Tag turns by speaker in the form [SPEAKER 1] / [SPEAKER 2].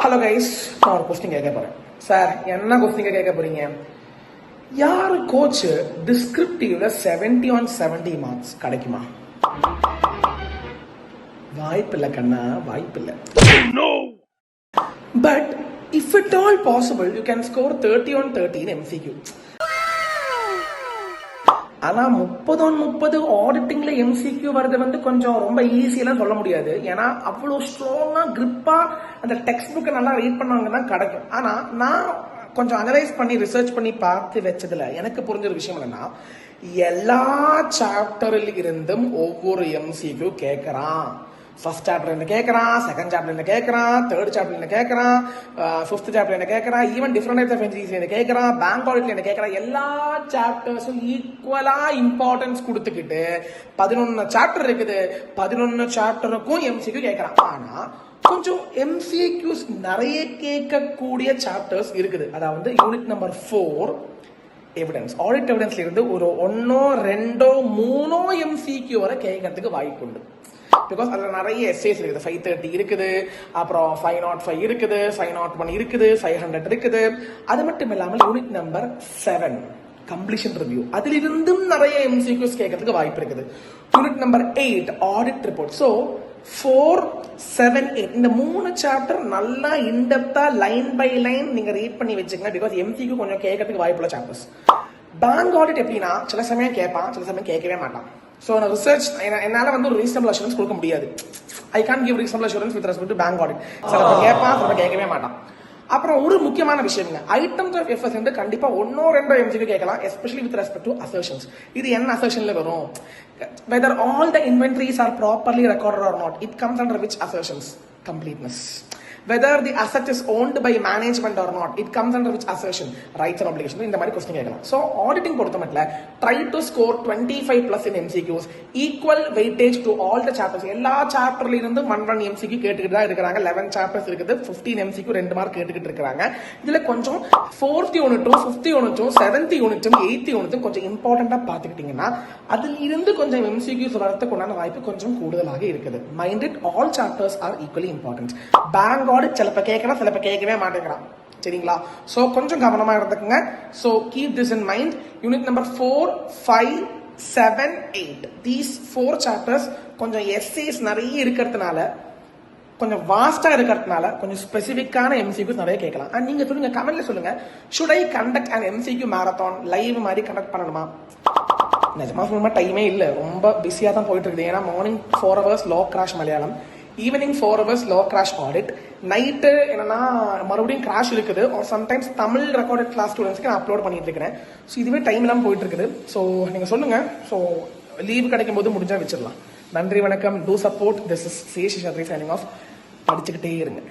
[SPEAKER 1] Hello guys, நான் ஒரு question கேட்க போறேன். சார், என்ன கொஸ்டின் கேட்க போறீங்க? யாரு கோச் டிஸ்கிரிப்டிவ்ல 70/70 மார்க்ஸ் கிடைக்குமா? வாய்ப்பில்லை கண்ணா, வாய்ப்பில்லை. But if it all possible you can score 30/30 in MCQ. ஆனா 30/30 ஆடிட்டிங்ல MCQ வரது கொஞ்சம் ரொம்ப ஈஸியெல்லாம் சொல்ல முடியாது. ஏன்னா அவ்வளவு ஸ்ட்ராங்கா கிரிப்பா அந்த டெக்ஸ்ட் புக்கை நல்லா ரீட் பண்ணவங்க தான் கிடைக்கும். ஆனா நான் கொஞ்சம் அனலைஸ் பண்ணி ரிசர்ச் பண்ணி பார்த்து வச்சதுல எனக்கு புரிஞ்ச ஒரு விஷயம் என்னன்னா, எல்லா சாப்டர்ல இருந்தும் ஒவ்வொரு MCQ கேட்கறான். ஃபர்ஸ்ட் சாப்டர் என்ன கேட்கறான், செகண்ட் சாப்டர் என்ன கேட்கறான், தேர்ட் சாப்டர் என்ன கேட்கறான், ஃபிஃப்த் சாப்டர் என்ன கேட்கறான், even different types of entries என்ன கேட்கறான், பேங்க் ஆடிட்ல என்ன கேட்கறான். எல்லா சாப்டர்ஸும் ஈக்குவலா இம்பார்ட்டன்ஸ் கொடுத்துக்கிட்டு 11 சாப்டர் இருக்குது. 11 சாப்டருக்கும் MCQ கேட்கறான். ஆனா கொஞ்சம் MCQs நிறைய கேட்கக்கூடிய சாப்டர்ஸ் இருக்குது. அதாவது யூனிட் நம்பர் 4 எவிடன்ஸ், ஆடிட் எவிடன்ஸ்ல இருந்து ஒரு 1 2 3 MCQ வரை கேட்கறதுக்கு வாய்ப்பு உண்டு. பிகாஸ் அதுல நிறைய எஸ்ஏஸ் இருக்குது. 530 இருக்குது, அப்புறம் 505 இருக்குது, 501 இருக்குது, 500 இருக்குது. அது மட்டும் இல்லாமல் யூனிட் நம்பர் 7 கம்ப்ளீஷன் ரிவ்யூ, அதிலிருந்தும் நிறைய MCQs கேட்கறதுக்கு வாய்ப்பு இருக்குது. Unit number 8 audit report. So 4, 7, 8 இந்த 3 சாப்டர் நல்லா இன்டெப்தா லைன் பை லைன் நீங்க ரீட் பண்ணி வச்சுக்கங்க. பிகாஸ் MCQ கொஞ்சம் கேட்கறதுக்கு வாய்ப்புள்ள சாப்டர்ஸ். பேங்க் ஆடிட் எப்படின்னா சில சமயம் கேட்பான், சில சமயம் கேட்கவே மாட்டான். ஸோ நான் ரிசர்ச் என்னால் ஒரு ரீசனபிள் அஷூரன்ஸ் கொடுக்க முடியாது. I can give reasonable assurance with respect to bank audit. சில கேட்பான், சில கேட்கவே மாட்டான். அப்புறம் ஒரு முக்கியமான விஷயங்க, ஐட்டம்ஸ் ஆஃப் எஃப்எஸ் வந்து கண்டிப்பா 1 or 2 MCQ கேட்கலாம், especially with respect to assertions. இது என்ன அசர்ஷன்ல வரும்? Whether all the inventories are properly recorded or not, it comes under which assertions? Completeness. Whether the asset is owned by management or not, it comes under which assertion? Rights and obligations. இந்த மாதிரி question கேட்கலாம். So auditing பொறுத்த மட்டும் try to score 25+ in MCQs, equal weightage to all the chapters. எல்லா சாப்டர்ல இருந்து 1 MCQ கேட்டுக்கிட்டு தான் இருக்கிறாங்க. 11 சாப்டர்ஸ் இருக்குது, 15 MCQ 2 மார்க் கேட்டுக்கிட்டு இருக்காங்க. இதுல கொஞ்சம் 4th யூனிட்டும் 5th யூனிட்டும் 7th யூனிட்டும் 8th யூனிட்டும் கொஞ்சம் இம்பார்ட்டண்டா பாத்துக்கிட்டீங்கன்னா அதில் இருந்து கொஞ்சம் MCQs வரதுக்கு உண்டான வாய்ப்பு கொஞ்சம் கூடுதலாக இருக்குது. Mind it, all chapters are equally important. Bank audit சிலப்ப கேட்கலாம், சிலப்ப கேட்கவே மாட்டேங்கிறான். சரிங்களா? சோ கொஞ்சம் கவனமா இருந்துக்குங்க. So keep this in mind. Unit number 4, 5, 7, 8 these 4 chapters கொஞ்சம் எஸ்ஏஸ் நிறைய இருக்கிறதுனால, கொஞ்சம் வாஸ்டா இருக்கிறதுனால கொஞ்சம் ஸ்பெசிபிக்கான MCQs நிறைய கேட்கலாம். அண்ட் நீங்க சொல்லுங்க, கமெண்ட்ல சொல்லுங்க, should I conduct an MCQ marathon live மாதிரி கண்டக்ட் பண்ணணுமா? நிஜமா சொல்லுமா, டைமே இல்லை, ரொம்ப பிஸியா தான் போயிட்டு இருக்குது. ஏன்னா மார்னிங் 4 hours லோ கிராஷ் மலையாளம், ஈவினிங் 4 hours லோ கிராஷ் ஆடிட், நைட்டு என்னன்னா மறுபடியும் கிராஷ் இருக்குது. Or sometimes Tamil recorded class ஸ்டூடெண்ட்ஸ்க்கு நான் அப்லோட் பண்ணிட்டு இருக்கிறேன். ஸோ இதுவே டைம் எல்லாம் போயிட்டு இருக்குது. ஸோ நீங்க சொல்லுங்க, ஸோ லீவ் கிடைக்கும் போது முடிஞ்சா வச்சிடலாம். நன்றி, வணக்கம். Do support. This is Sesh signing off. படிச்சுக்கிட்டே இருங்க.